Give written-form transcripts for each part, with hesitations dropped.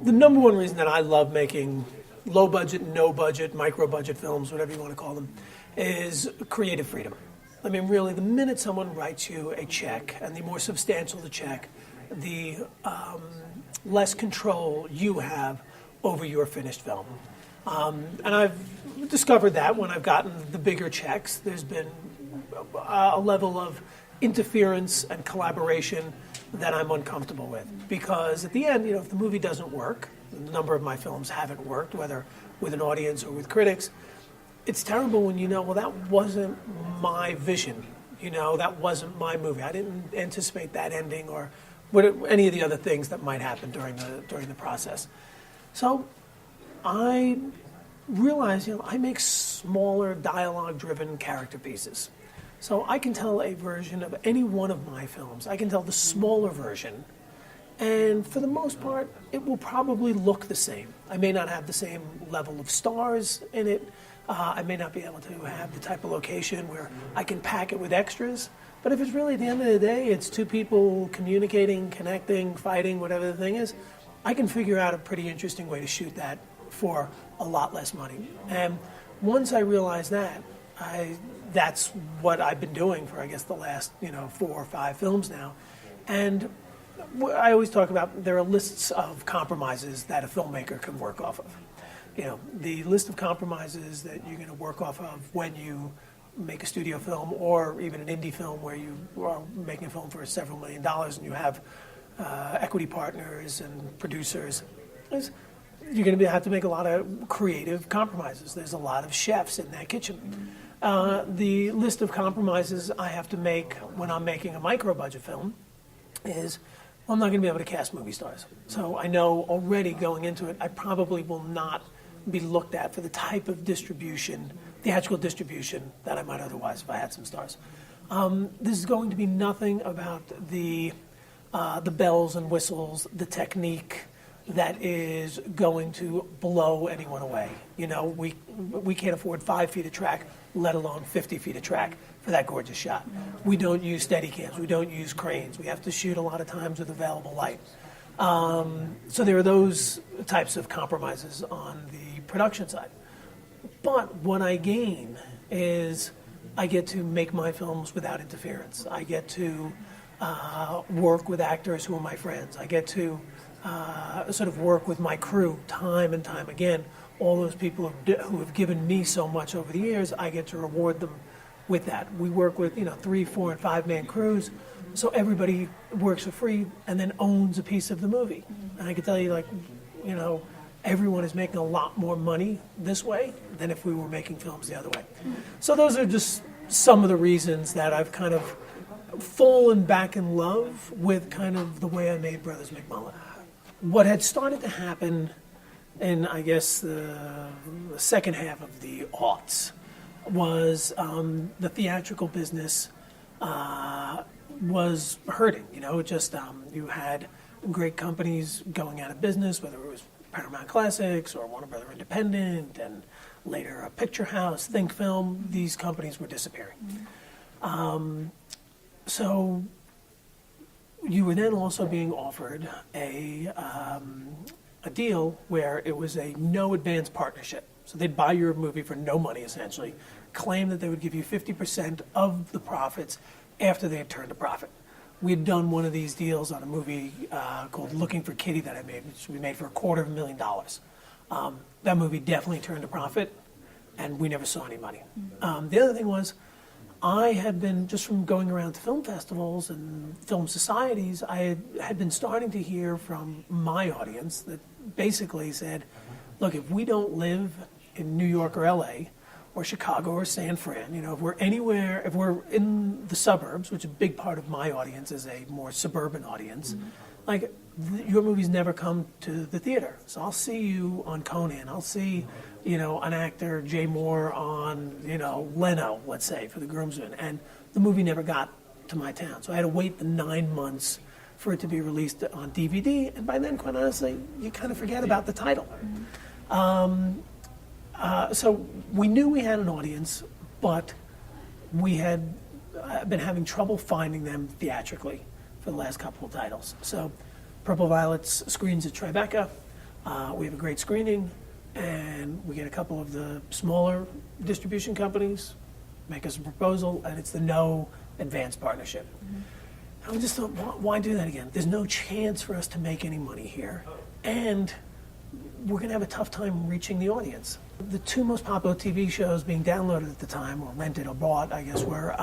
the number one reason that I love making low budget, no budget, micro budget films, whatever you want to call them, is creative freedom. I mean, really, the minute someone writes you a check, and the more substantial the check, the less control you have over your finished film. And I've discovered that when I've gotten the bigger checks, there's been a level of interference and collaboration that I'm uncomfortable with. Because at the end, if the movie doesn't work, and a number of my films haven't worked, whether with an audience or with critics, it's terrible when well, that wasn't my vision. That wasn't my movie. I didn't anticipate that ending or any of the other things that might happen during the process. So I realized, I make smaller dialogue-driven character pieces. So I can tell a version of any one of my films. I can tell the smaller version, and for the most part, it will probably look the same. I may not have the same level of stars in it. I may not be able to have the type of location where I can pack it with extras. But if it's really, at the end of the day, it's two people communicating, connecting, fighting, whatever the thing is, I can figure out a pretty interesting way to shoot that for a lot less money. And once I realized that, that's what I've been doing for, I guess, the last 4 or 5 films now. And I always talk about there are lists of compromises that a filmmaker can work off of. The list of compromises that you're going to work off of when you make a studio film or even an indie film where you are making a film for several $1 million and you have equity partners and producers, you're going to have to make a lot of creative compromises. There's a lot of chefs in that kitchen. The list of compromises I have to make when I'm making a micro-budget film is I'm not going to be able to cast movie stars. So I know already going into it, I probably will not be looked at for the type of distribution, theatrical distribution, that I might otherwise if I had some stars. This is going to be nothing about the bells and whistles, the technique that is going to blow anyone away. We can't afford 5 feet of track, let alone 50 feet of track for that gorgeous shot. We don't use Steadicams. We don't use cranes. We have to shoot a lot of times with available light. So there are those types of compromises on the production side. But what I gain is I get to make my films without interference. I get to work with actors who are my friends. I get to sort of work with my crew time and time again. All those people who have given me so much over the years, I get to reward them with that. We work with 3, 4, and 5-man crews, so everybody works for free and then owns a piece of the movie. And I can tell you, everyone is making a lot more money this way than if we were making films the other way. So those are just some of the reasons that I've kind of fallen back in love with kind of the way I made Brothers McMullen. What had started to happen in, I guess, the second half of the aughts was the theatrical business was hurting. You had great companies going out of business, whether it was Paramount Classics or Warner Brother Independent, and later a Picture House, Think Film. These companies were disappearing. So you were then also being offered a deal where it was a no advance partnership. So they'd buy your movie for no money, essentially, claim that they would give you 50% of the profits after they had turned a profit. We had done one of these deals on a movie called Looking for Kitty that I made, which we made for $250,000. That movie definitely turned a profit, and we never saw any money. The other thing was, I had been, just from going around to film festivals and film societies, I had been starting to hear from my audience that basically said, look, if we don't live in New York or LA or Chicago or San Fran, if we're anywhere, if we're in the suburbs, which a big part of my audience is a more suburban audience, your movies never come to the theater. So I'll see you on Conan. I'll see, an actor, Jay Moore, on, Leno, let's say, for The Groomsman. And the movie never got to my town. So I had to wait the 9 months for it to be released on DVD. And by then, quite honestly, you kind of forget about the title. So we knew we had an audience, but we had been having trouble finding them theatrically for the last couple of titles. So Purple Violets screens at Tribeca. We have a great screening, and we get a couple of the smaller distribution companies, make us a proposal, and it's the no advance partnership. And we just thought, why do that again? There's no chance for us to make any money here, and we're going to have a tough time reaching the audience. The two most popular TV shows being downloaded at the time, or rented or bought, I guess, were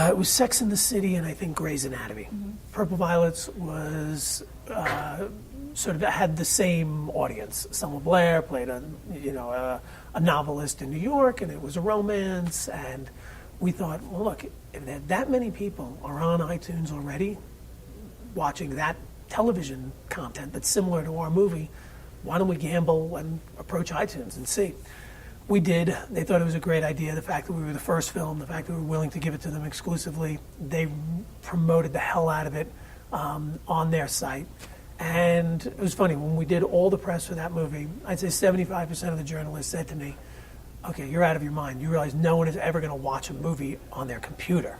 it was Sex and the City and I think Grey's Anatomy. Purple Violets was sort of had the same audience. Selma Blair played a novelist in New York, and it was a romance. And we thought, well, look, if that many people are on iTunes already, watching that television content that's similar to our movie, why don't we gamble and approach iTunes and see? We did. They thought it was a great idea. The fact that we were the first film, the fact that we were willing to give it to them exclusively, they promoted the hell out of it on their site. And it was funny, when we did all the press for that movie, I'd say 75% of the journalists said to me, okay, you're out of your mind. You realize no one is ever going to watch a movie on their computer.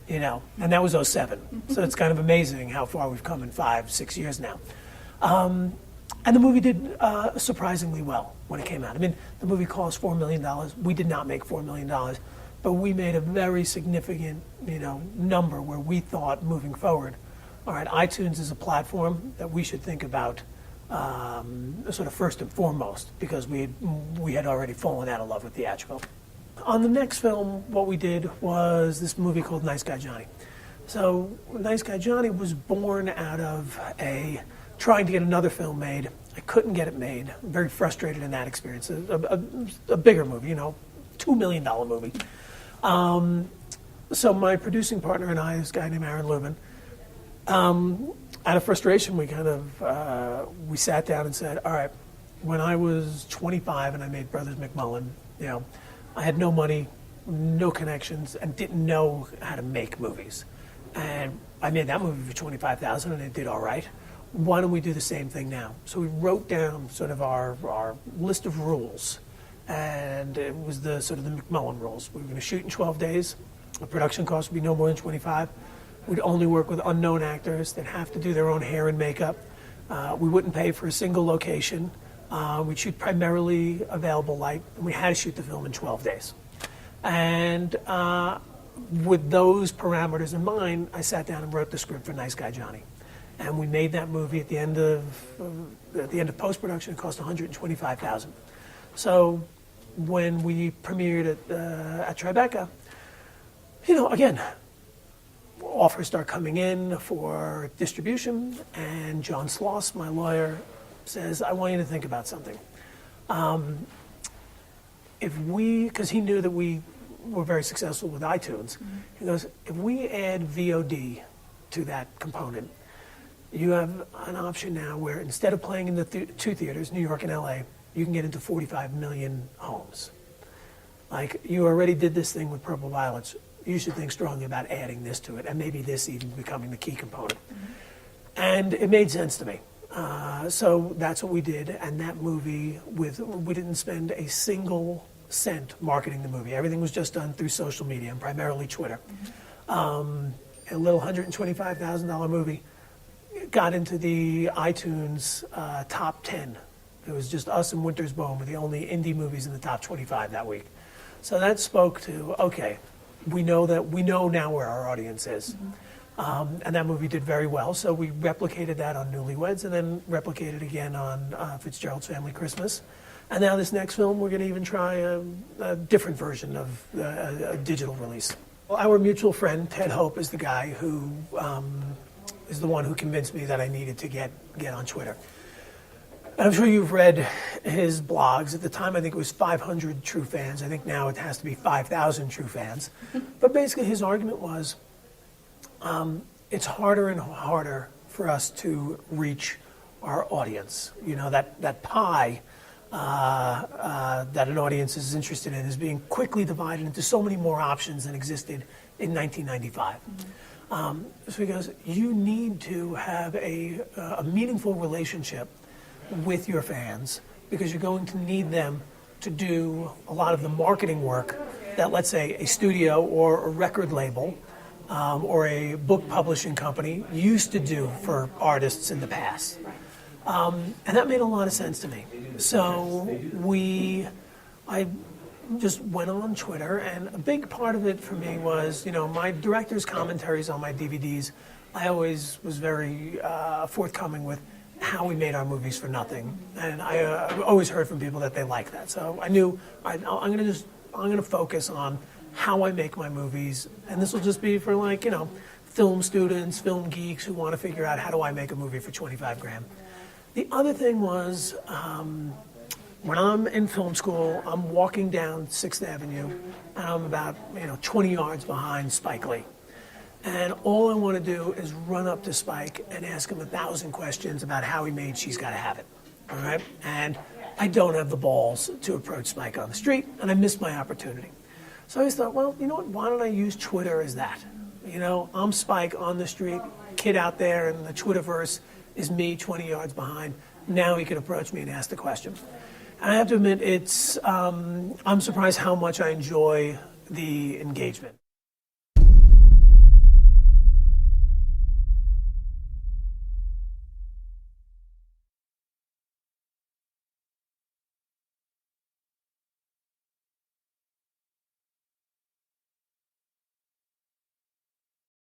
You know, and that was '07. So it's kind of amazing how far we've come in 5-6 years now. And the movie did surprisingly well when it came out. I mean, the movie cost $4 million. We did not make $4 million, but we made a very significant, number where we thought moving forward, all right, iTunes is a platform that we should think about sort of first and foremost, because we had already fallen out of love with theatrical. On the next film, what we did was this movie called Nice Guy Johnny. So Nice Guy Johnny was born out of trying to get another film made. I couldn't get it made. I'm very frustrated in that experience. A bigger movie, $2 million movie. So my producing partner and I, this guy named Aaron Lubin, out of frustration, we sat down and said, all right, when I was 25 and I made Brothers McMullen, I had no money, no connections, and didn't know how to make movies. And I made that movie for $25,000 and it did all right. Why don't we do the same thing now? So we wrote down sort of our list of rules, and it was the McMullen rules. We were going to shoot in 12 days. The production cost would be no more than 25. We'd only work with unknown actors. They'd have to do their own hair and makeup. We wouldn't pay for a single location. We'd shoot primarily available light, and we had to shoot the film in 12 days. And with those parameters in mind, I sat down and wrote the script for Nice Guy Johnny. And we made that movie at the end of post-production. It cost $125,000. So when we premiered at Tribeca, again, offers start coming in for distribution, and John Sloss, my lawyer, says, I want you to think about something. Because he knew that we were very successful with iTunes, he goes, if we add VOD to that component, you have an option now where instead of playing in the two theaters, New York and LA, you can get into 45 million homes. Like, you already did this thing with Purple Violets. You should think strongly about adding this to it, and maybe this even becoming the key component. And it made sense to me. So that's what we did, and that movie, we didn't spend a single cent marketing the movie. Everything was just done through social media, and primarily Twitter. A little $125,000 movie got into the iTunes top 10. It was just us and Winter's Bone were the only indie movies in the top 25 that week. So that spoke to, okay, we know now where our audience is. And that movie did very well, so we replicated that on Newlyweds and then replicated again on Fitzgerald's Family Christmas. And now this next film, we're going to even try a different version of a digital release. Well, our mutual friend, Ted Hope, is the guy who is the one who convinced me that I needed to get on Twitter. And I'm sure you've read his blogs. At the time, I think it was 500 true fans. I think now it has to be 5,000 true fans. But basically, his argument was, it's harder and harder for us to reach our audience. That pie that an audience is interested in is being quickly divided into so many more options than existed in 1995. So he goes, you need to have a meaningful relationship with your fans, because you're going to need them to do a lot of the marketing work that, let's say, a studio or a record label or a book publishing company used to do for artists in the past. And that made a lot of sense to me. So I just went on Twitter, and a big part of it for me was, my director's commentaries on my DVDs. I always was very forthcoming with how we made our movies for nothing, and I always heard from people that they like that. So I knew I'm going to focus on how I make my movies, and this will just be for film students, film geeks who want to figure out how do I make a movie for 25 grand. The other thing was, when I'm in film school, I'm walking down 6th Avenue, and I'm about 20 yards behind Spike Lee. And all I want to do is run up to Spike and ask him 1,000 questions about how he made She's Gotta Have It. All right? And I don't have the balls to approach Spike on the street, and I missed my opportunity. So I just thought, well, you know what? Why don't I use Twitter as that? I'm Spike on the street, kid out there, and the Twitterverse is me 20 yards behind. Now he can approach me and ask the question. And I have to admit, I'm surprised how much I enjoy the engagement.